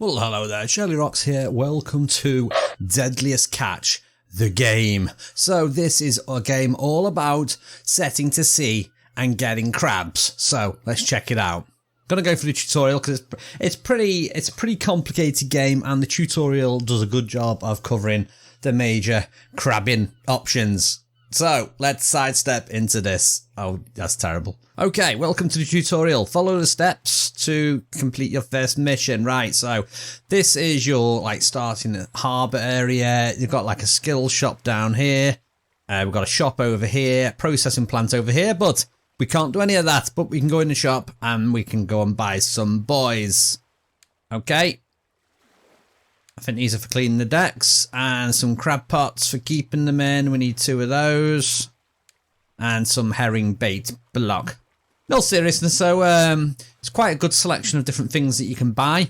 Well, hello there, shirlierox here. Welcome to Deadliest Catch, the game. So this is a game all about setting to sea and getting crabs. So let's check it out. Gonna go through the tutorial because it's a pretty complicated game, and the tutorial does a good job of covering the major crabbing options. So let's sidestep into this. Oh, that's terrible. Okay, welcome to the tutorial. Follow the steps to complete your first mission. Right, so this is your starting harbour area. You've got like a skill shop down here. We've got a shop over here, processing plant over here, but we can't do any of that. But we can go in the shop and we can go and buy some buoys. Okay. I think these are for cleaning the decks, and some crab pots for keeping them in. We need 2 of those, and some herring bait block. No seriousness, so it's quite a good selection of different things that you can buy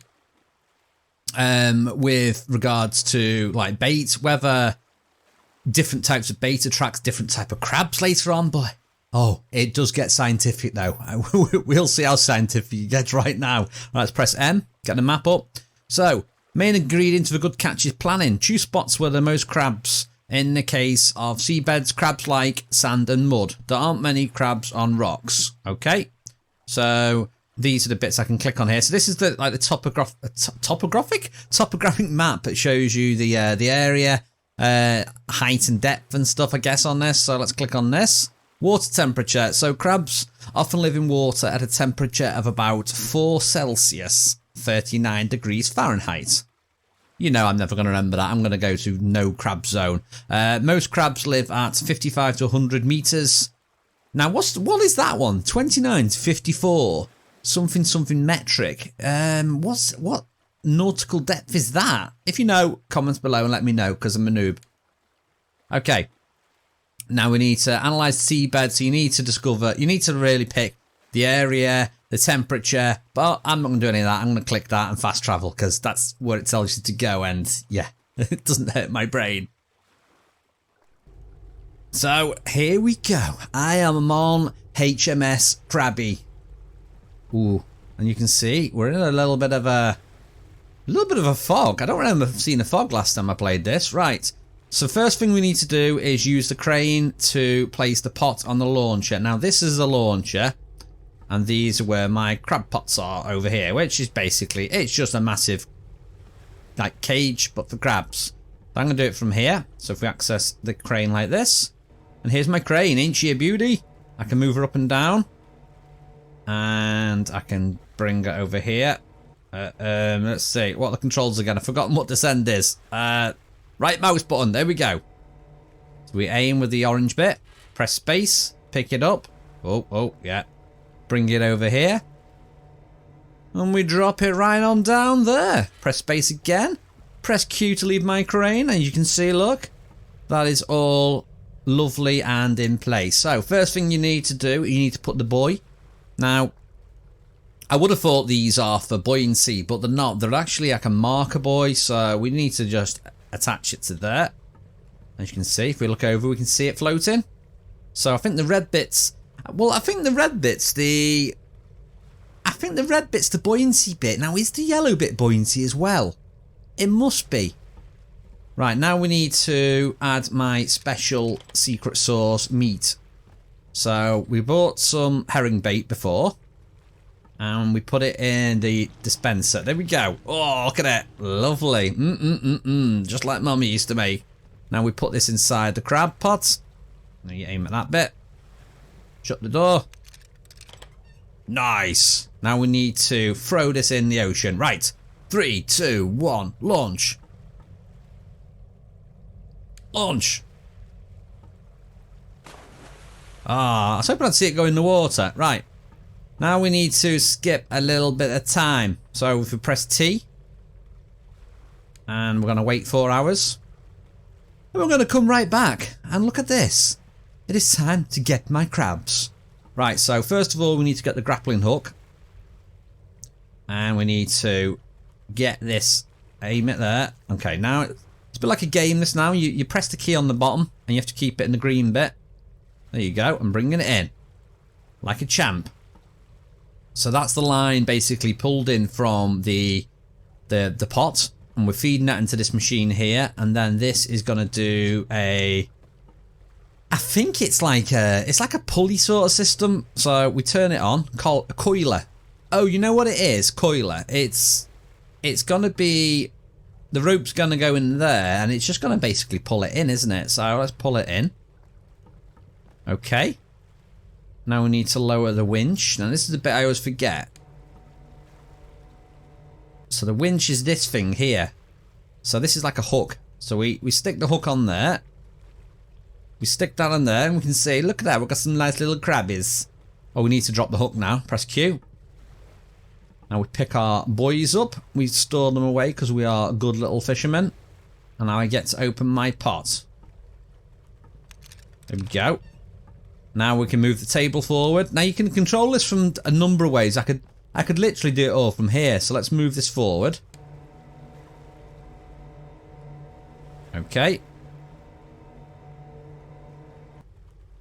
with regards to like bait, whether different types of bait attracts different type of crabs later on. But oh, it does get scientific though. We'll see how scientific it gets right now. Right, let's press M, get the map up. So main ingredient of a good catch is planning. Choose spots where there are most crabs. In the case of seabeds, crabs like sand and mud. There aren't many crabs on rocks. Okay, so these are the bits I can click on here. So this is the topographic map that shows you the area, height and depth and stuff, I guess, on this. So let's click on this. Water temperature. So crabs often live in water at a temperature of about 4 Celsius, 39 degrees Fahrenheit. You know I'm never going to remember that. I'm going to go to no crab zone. Most crabs live at 55 to 100 meters. Now, what is that one? 29 to 54. Something metric. What nautical depth is that? If you know, comments below and let me know, because I'm a noob. Okay. Now we need to analyze the seabed. So you need to really pick the area, the temperature, but I'm not going to do any of that. I'm going to click that and fast travel because that's where it tells you to go, and yeah, it doesn't hurt my brain. So here we go. I am on HMS Krabby. Ooh, and you can see we're in a little bit of a fog. I don't remember seeing a fog last time I played this. Right. So first thing we need to do is use the crane to place the pot on the launcher. Now this is a launcher. And these are where my crab pots are over here, which is basically, it's just a massive like cage, but for crabs. So I'm going to do it from here. So if we access the crane like this, and here's my crane, ain't she a beauty? I can move her up and down. And I can bring it over here. Let's see, what are the controls again? I've forgotten what descend is. Right mouse button, there we go. So we aim with the orange bit, press space, pick it up. Oh, yeah. Bring it over here. And we drop it right on down there. Press space again. Press Q to leave my crane. And you can see, look, that is all lovely and in place. So first thing you need to do, you need to put the buoy. Now, I would have thought these are for buoyancy, but they're not. They're actually like a marker buoy. So we need to just attach it to there. As you can see, if we look over, we can see it floating. So I think the red bits... Well, I think the red bit's the buoyancy bit. Now, is the yellow bit buoyancy as well? It must be. Right, now we need to add my special secret sauce meat. So we bought some herring bait before, and we put it in the dispenser. There we go. Oh, look at it. Lovely. Just like Mummy used to make. Now we put this inside the crab pot. Now you aim at that bit. Shut the door. Nice. Now we need to throw this in the ocean. Right. 3, 2, 1. Launch. Launch. Ah, I was hoping I'd see it go in the water. Right. Now we need to skip a little bit of time. So if we press T. And we're going to wait 4 hours. And we're going to come right back. And look at this. It is time to get my crabs. Right, so first of all, we need to get the grappling hook. And we need to get this, aim it there. Okay, now it's a bit like a game this now. You press the key on the bottom and you have to keep it in the green bit. There you go, I'm bringing it in. Like a champ. So that's the line basically pulled in from the the pot, and we're feeding that into this machine here, and then this is gonna do a, I think it's like a pulley sort of system. So we turn it on, call a coiler. Oh, you know what it is? Coiler. It's gonna be, the rope's gonna go in there, and it's just gonna basically pull it in, isn't it? So let's pull it in. Okay. Now we need to lower the winch. Now this is the bit I always forget. So the winch is this thing here. So this is like a hook. So we stick the hook on there. We stick that on there, and we can see, look at that, we've got some nice little crabbies. Oh, we need to drop the hook now. Press Q. Now we pick our boys up. We store them away because we are good little fishermen. And now I get to open my pot. There we go. Now we can move the table forward. Now you can control this from a number of ways. I could literally do it all from here. So let's move this forward. Okay.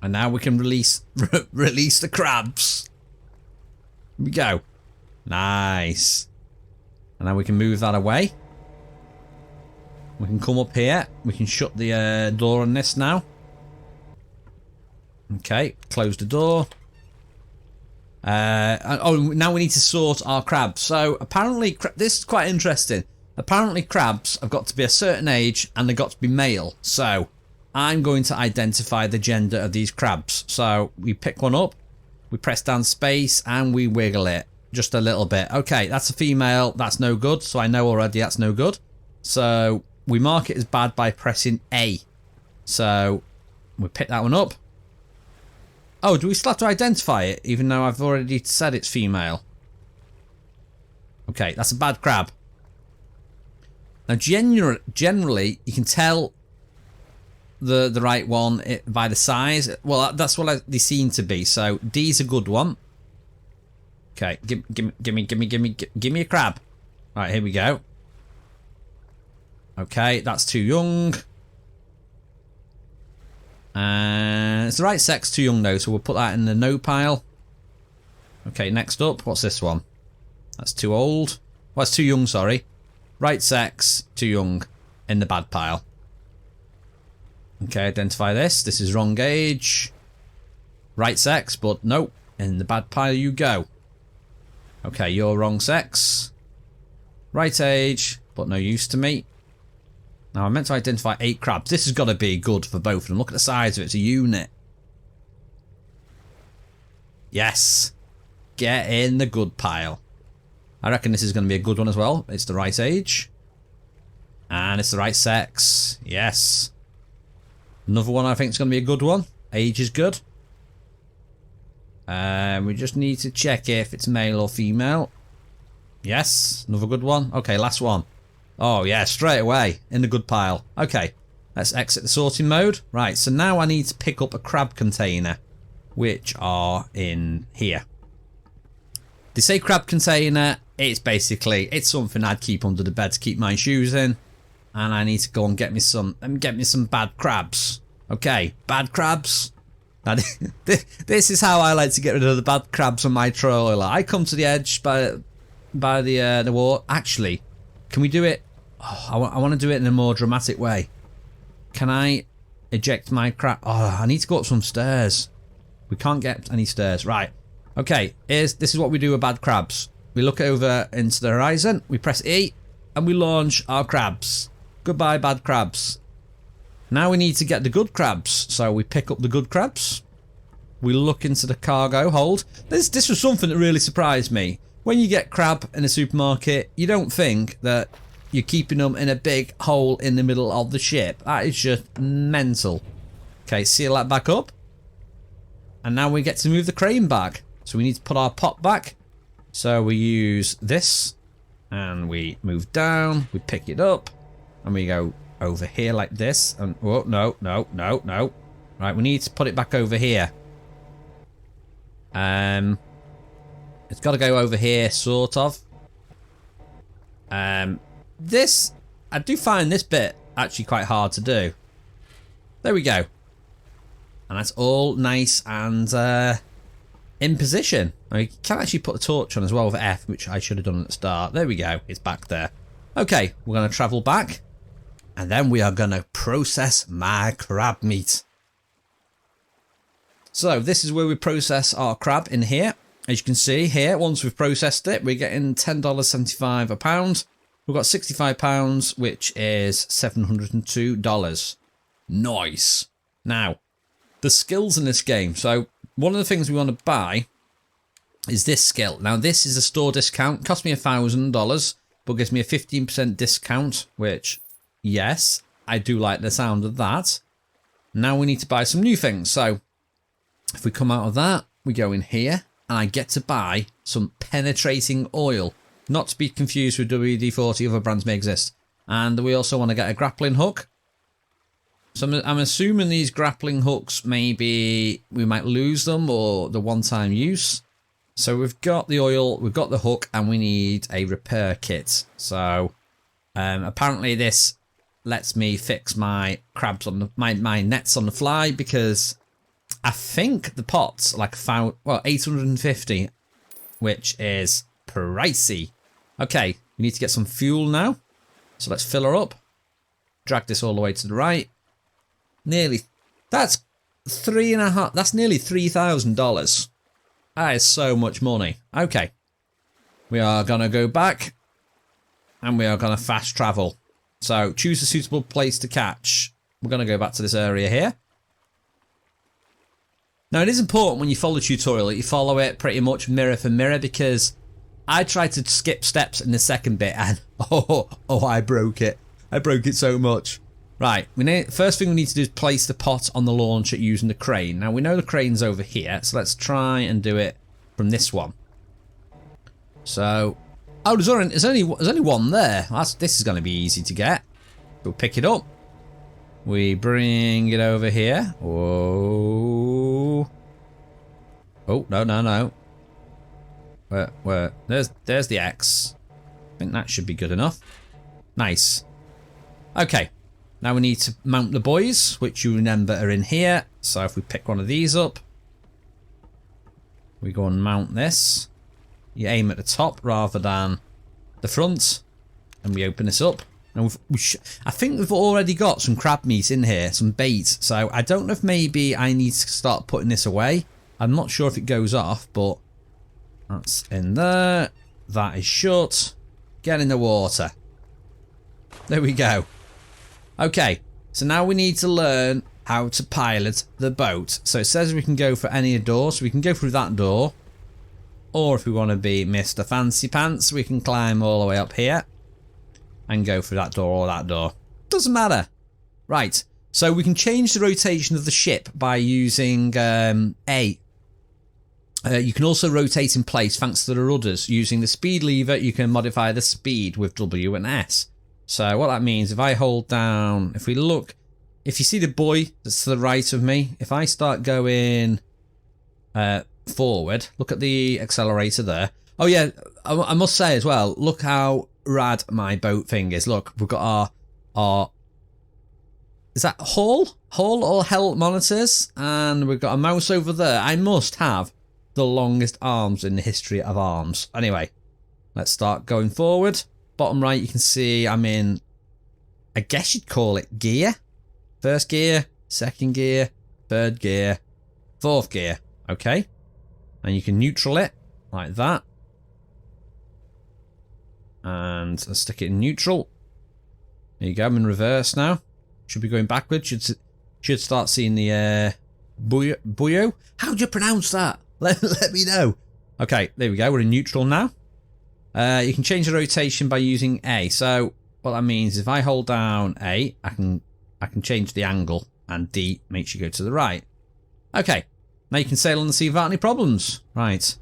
And now we can release release the crabs. Here we go. Nice. And now we can move that away. We can come up here. We can shut the door on this now. Okay, close the door. Oh, now we need to sort our crabs. So apparently, this is quite interesting. Apparently crabs have got to be a certain age and they've got to be male. So I'm going to identify the gender of these crabs. So we pick one up, we press down space, and we wiggle it just a little bit. Okay, that's a female. That's no good. So I know already that's no good. So we mark it as bad by pressing A. So we pick that one up. Oh, do we still have to identify it, even though I've already said it's female? Okay, that's a bad crab. Now, generally, you can tell the right one by the size. Well, that's what they seem to be. So D's a good one. Okay, give me a crab. All right, here we go. Okay, that's too young. It's the right sex, too young though, so we'll put that in the no pile. Okay, next up, what's this one? That's too old. Well, it's too young, sorry. Right sex, too young, in the bad pile. Okay, identify this. This is wrong age. Right sex, but nope, in the bad pile you go. Okay, you're wrong sex. Right age, but no use to me. Now, I meant to identify 8 crabs. This has got to be good for both of them. Look at the size of it. It's a unit. Yes. Get in the good pile. I reckon this is going to be a good one as well. It's the right age. And it's the right sex. Yes. Another one I think is going to be a good one. Age is good. We just need to check if it's male or female. Yes. Another good one. Okay, last one. Oh yeah, straight away in the good pile. Okay, let's exit the sorting mode. Right, so now I need to pick up a crab container, which are in here. They say crab container. It's basically, it's something I'd keep under the bed to keep my shoes in, and I need to go and get me some bad crabs. Okay, bad crabs. Now, this is how I like to get rid of the bad crabs on my trawler. I come to the edge by the water. Actually, can we do it? Oh, I want to do it in a more dramatic way. Can I eject my crab? Oh, I need to go up some stairs. We can't get any stairs. Right. Okay, this is what we do with bad crabs. We look over into the horizon, we press E, and we launch our crabs. Goodbye, bad crabs. Now we need to get the good crabs. So we pick up the good crabs. We look into the cargo hold. This was something that really surprised me. When you get crab in a supermarket, you don't think that you're keeping them in a big hole in the middle of the ship. That is just mental. Okay, seal that back up. And now we get to move the crane back. So we need to put our pot back. So we use this. And we move down. We pick it up. And we go over here like this. And oh, no. Right, we need to put it back over here. It's got to go over here, sort of. I do find this bit actually quite hard to do. There we go. And that's all nice and in position. I mean, you can actually put a torch on as well with F, which I should have done at the start. There we go. It's back there. Okay, we're going to travel back. And then we are going to process my crab meat. So this is where we process our crab in here. As you can see here, once we've processed it, we're getting $10.75 a pound. We've got £65, which is $702. Nice. Now, the skills in this game. So one of the things we want to buy is this skill. Now, this is a store discount. Cost me $1,000, but gives me a 15% discount, which, yes, I do like the sound of that. Now we need to buy some new things. So if we come out of that, we go in here, and I get to buy some penetrating oil. Not to be confused with WD-40, other brands may exist. And we also want to get a grappling hook. So I'm assuming these grappling hooks, maybe we might lose them or the one-time use. So we've got the oil, we've got the hook, and we need a repair kit. So apparently this lets me fix my crabs on the, my nets on the fly, because I think the pot's like 850, which is pricey. Okay, we need to get some fuel now. So let's fill her up. Drag this all the way to the right. Nearly, that's that's nearly $3,000. That is so much money. Okay, we are going to go back and we are going to fast travel. So choose a suitable place to catch. We're going to go back to this area here. Now it is important when you follow the tutorial that you follow it pretty much mirror for mirror, because I tried to skip steps in the second bit and I broke it. I broke it so much. Right, first thing we need to do is place the pot on the launcher using the crane. Now we know the crane's over here, so let's try and do it from this one. So, oh, there's only one there. This is going to be easy to get. We'll pick it up. We bring it over here. Whoa. Oh, no. Where? There's the X. I think that should be good enough. Nice. Okay. Now we need to mount the buoys, which you remember are in here. So if we pick one of these up, we go and mount this. You aim at the top rather than the front, and we open this up. And I think we've already got some crab meat in here, some bait. So I don't know if maybe I need to start putting this away. I'm not sure if it goes off, but that's in there. That is shut. Get in the water. There we go. Okay, so now we need to learn how to pilot the boat. So it says we can go for any door, so we can go through that door. Or if we want to be Mr. Fancy Pants, we can climb all the way up here and go through that door or that door. Doesn't matter. Right, so we can change the rotation of the ship by using A. You can also rotate in place thanks to the rudders. Using the speed lever, you can modify the speed with W and S. So what that means, if I hold down, if you see the buoy that's to the right of me, if I start going forward, look at the accelerator there. Oh yeah, I must say as well, look how rad my boat thing is. Look, we've got our is that hull or hull monitors, and we've got a mouse over there. I must have the longest arms in the history of arms. Anyway, let's start going forward. Bottom right, you can see I'm in, I guess you'd call it gear. First gear, second gear, third gear, fourth gear. Okay. And you can neutral it like that. And I'll stick it in neutral. There you go, I'm in reverse now. Should be going backwards. Should start seeing the buoy. How do you pronounce that? Let me know. Okay, there we go. We're in neutral now. You can change the rotation by using A. So what that means is if I hold down A, I can change the angle, and D makes you go to the right. Okay, now you can sail on the sea without any problems. Right.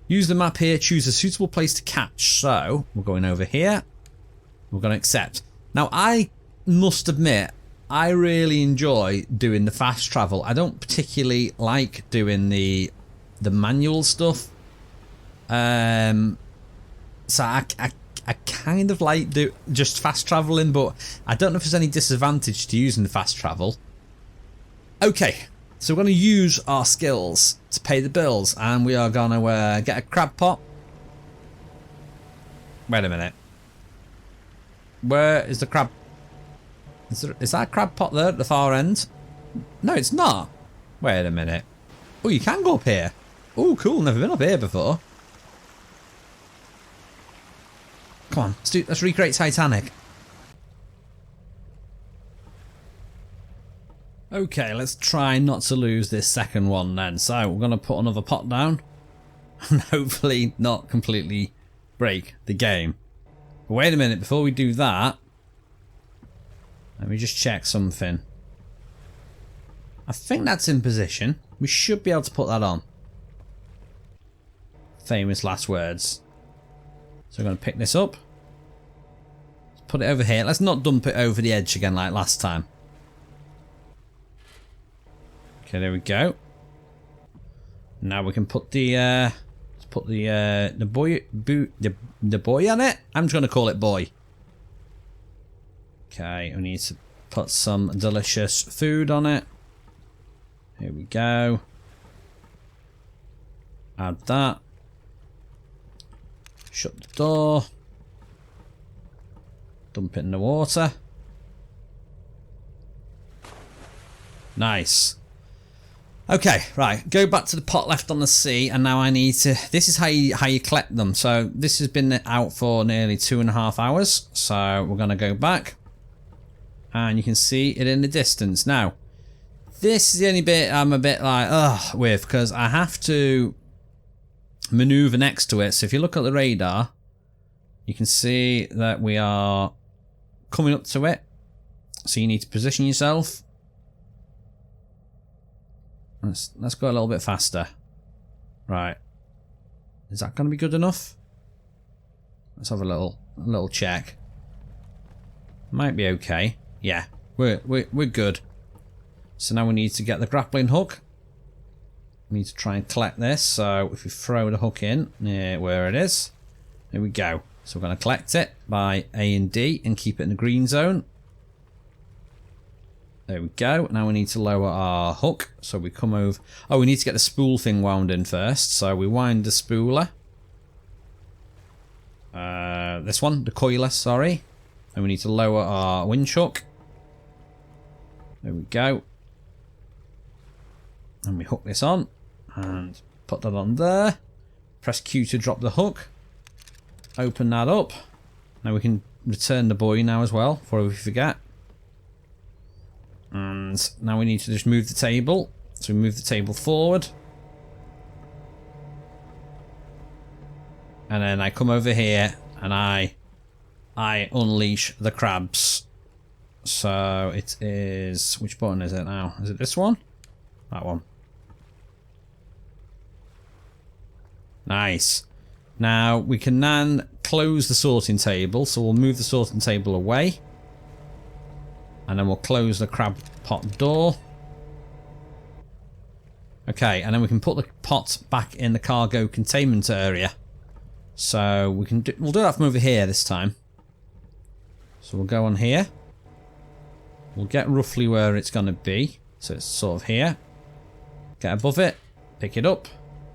Use the map here, choose a suitable place to catch. So we're going over here. We're going to accept. Now I must admit, I really enjoy doing the fast travel. I don't particularly like doing the manual stuff. So I kind of like just fast traveling, but I don't know if there's any disadvantage to using the fast travel. Okay, so we're going to use our skills to pay the bills, and we are going to get a crab pot. Wait a minute. Where is the crab? Is that a crab pot there at the far end? No, it's not. Wait a minute. Oh, you can go up here. Oh, cool. Never been up here before. Come on, let's recreate Titanic. Okay, let's try not to lose this second one then. So we're going to put another pot down and hopefully not completely break the game. But wait a minute, before we do that, let me just check something. I think that's in position. We should be able to put that on. Famous last words. So I'm going to pick this up. Let's put it over here. Let's not dump it over the edge again like last time. Okay, there we go. Now we can put the boy on it. I'm just going to call it boy. Okay, we need to put some delicious food on it. Here we go. Add that. Shut the door. Dump it in the water. Nice. Okay, right. Go back to the pot left on the sea, and now I need to. This is how you collect them. So this has been out for nearly 2.5 hours. So we're gonna go back, and you can see it in the distance. Now, this is the only bit I'm a bit like with, because I have to maneuver next to it. So if you look at the radar, you can see that we are coming up to it. So you need to position yourself. Let's go a little bit faster. Right. Is that going to be good enough? Let's have a little check. Might be okay. Yeah, we're good. So now we need to get the grappling hook. We need to try and collect this. So if we throw the hook in, yeah, where it is, there we go. So we're going to collect it by A and D and keep it in the green zone. There we go. Now we need to lower our hook. So we come over. Oh, we need to get the spool thing wound in first. So we wind the spooler. This one, the coiler, sorry. And we need to lower our winch hook. There we go. And we hook this on. And put that on there. Press Q to drop the hook. Open that up. Now we can return the buoy now as well, before we forget. And now we need to just move the table. So we move the table forward. And then I come over here and I unleash the crabs. So it is... Which button is it now? Is it this one? That one. Nice. Now we can then close the sorting table. So we'll move the sorting table away. And then we'll close the crab pot door. Okay, and then we can put the pot back in the cargo containment area. So we'll do that from over here this time. So we'll go on here. We'll get roughly where it's going to be. So it's sort of here. Get above it. Pick it up.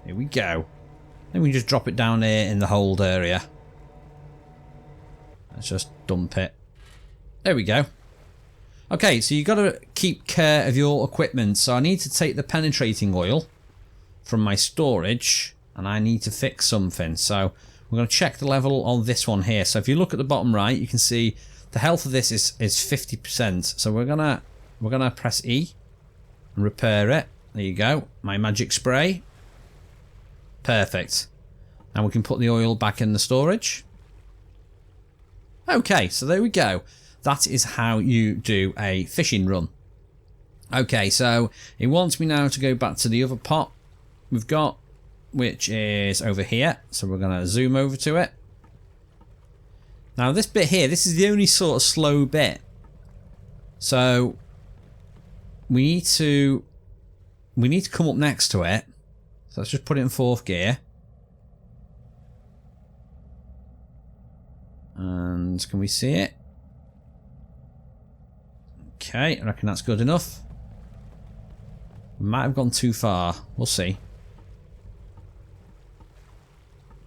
Here we go. Then we just drop it down here in the hold area. Let's just dump it. There we go. Okay, so you've got to keep care of your equipment. So I need to take the penetrating oil from my storage and I need to fix something. So we're going to check the level on this one here. So if you look at the bottom right, you can see the health of this is 50%. So we're gonna press E and repair it. There you go. My magic spray. Perfect. Now we can put the oil back in the storage. Okay, so there we go. That is how you do a fishing run. Okay, so it wants me now to go back to the other pot we've got, which is over here. So we're going to zoom over to it. Now this bit here, this is the only sort of slow bit. So we need to come up next to it. So let's just put it in 4th gear. And can we see it? Okay, I reckon that's good enough. We might have gone too far. We'll see.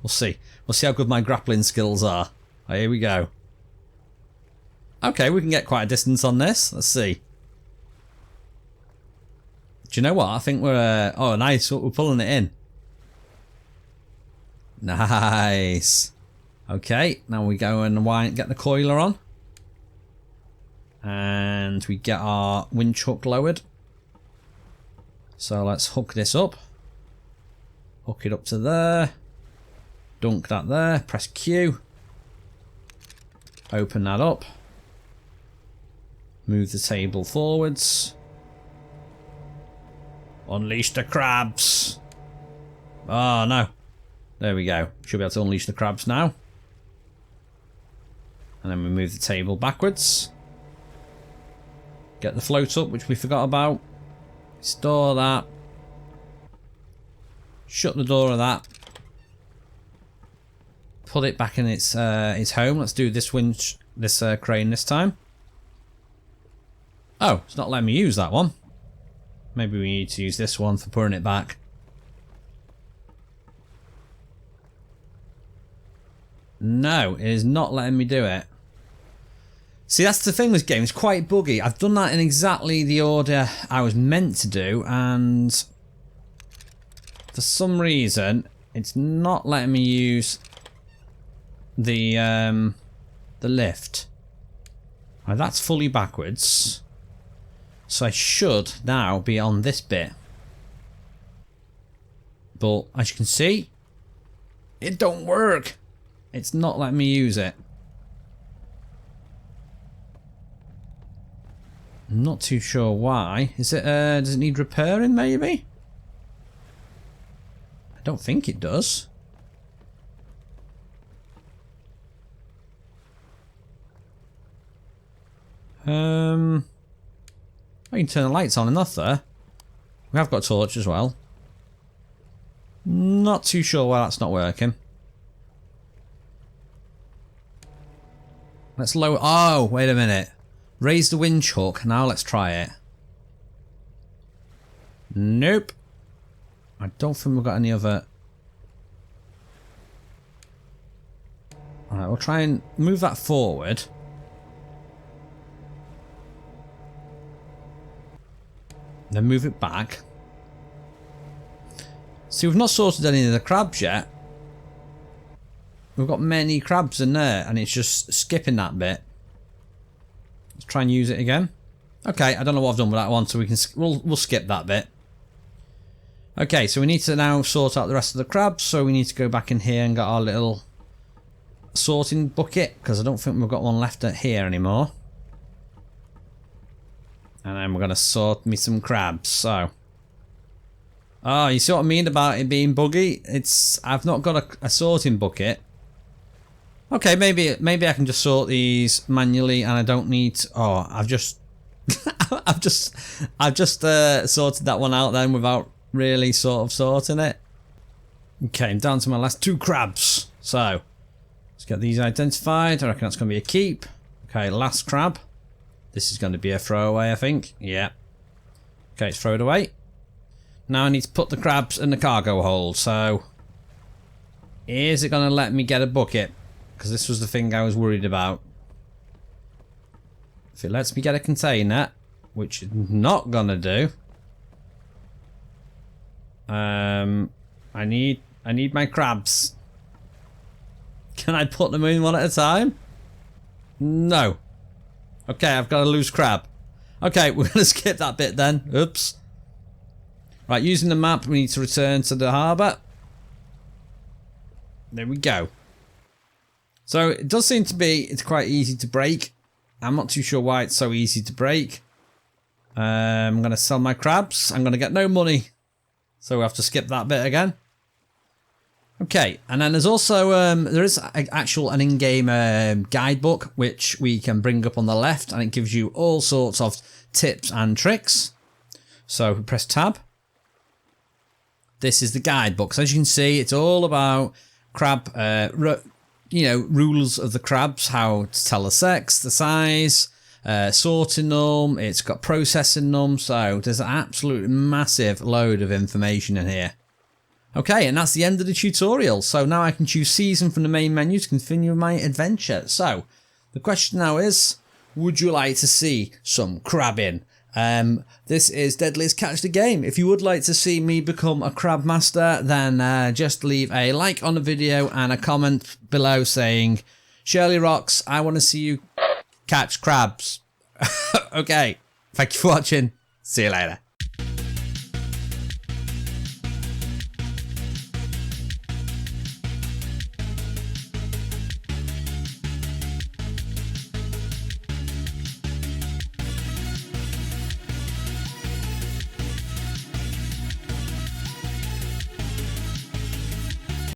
We'll see. We'll see how good my grappling skills are. Oh, here we go. Okay, we can get quite a distance on this. Let's see. Do you know what? I think we're... oh, nice. We're pulling it in. Nice. Okay, now we go and get the coiler on. And we get our winch hook lowered. So let's hook this up. Hook it up to there. Dunk that there. Press Q. Open that up. Move the table forwards. Unleash the crabs. Oh no. There we go. Should be able to unleash the crabs now. And then we move the table backwards. Get the float up, which we forgot about. Store that. Shut the door of that. Put it back in its home. Let's do this winch, this crane this time. Oh, it's not letting me use that one. Maybe we need to use this one for putting it back. No, it is not letting me do it. See, that's the thing with this game. It's quite buggy. I've done that in exactly the order I was meant to do, and for some reason, it's not letting me use the lift. Now, that's fully backwards. So I should now be on this bit. But as you can see, it don't work. It's not letting me use it. I'm not too sure why. Is it does it need repairing maybe? I don't think it does. I can turn the lights on enough there. We have got a torch as well. Not too sure why that's not working. Let's lower... oh, wait a minute. Raise the winch hook. Now let's try it. Nope. I don't think we've got any other... alright, we'll try and move that forward. Then move it back. See, we've not sorted any of the crabs yet. We've got many crabs in there, and it's just skipping that bit. Let's try and use it again. Okay, I don't know what I've done with that one, so we'll skip that bit. Okay, so we need to now sort out the rest of the crabs. So we need to go back in here and get our little sorting bucket, because I don't think we've got one left here anymore. And then we're going to sort me some crabs. So, oh, you see what I mean about it being buggy? I've not got a sorting bucket. Okay, maybe I can just sort these manually, and I don't need to, oh, I've just sorted that one out then without really sort of sorting it. Okay, I'm down to my last 2 crabs. So let's get these identified. I reckon that's going to be a keep. Okay, last crab. This is going to be a throwaway, I think. Yeah. Okay, it's throw it away. Now I need to put the crabs in the cargo hold. So, is it going to let me get a bucket? Because this was the thing I was worried about. If it lets me get a container, which it's not going to do. I need my crabs. Can I put them in one at a time? No. Okay, I've got a loose crab. Okay, we're going to skip that bit then. Oops. Right, using the map, we need to return to the harbour. There we go. So, it does seem to be, it's quite easy to break. I'm not too sure why it's so easy to break. I'm going to sell my crabs. I'm going to get no money. So, we have to skip that bit again. Okay, and then there's also, there is an in-game guidebook, which we can bring up on the left, and it gives you all sorts of tips and tricks. So, we press tab. This is the guidebook. So, as you can see, it's all about crab, rules of the crabs, how to tell the sex, the size, sorting them, it's got processing them, so there's an absolute massive load of information in here. Okay, and that's the end of the tutorial. So now I can choose season from the main menu to continue my adventure. So, the question now is, would you like to see some crabbing? This is Deadliest Catch the game. If you would like to see me become a crab master, then just leave a like on the video and a comment below saying, shirlierox, I want to see you catch crabs. Okay, thank you for watching. See you later.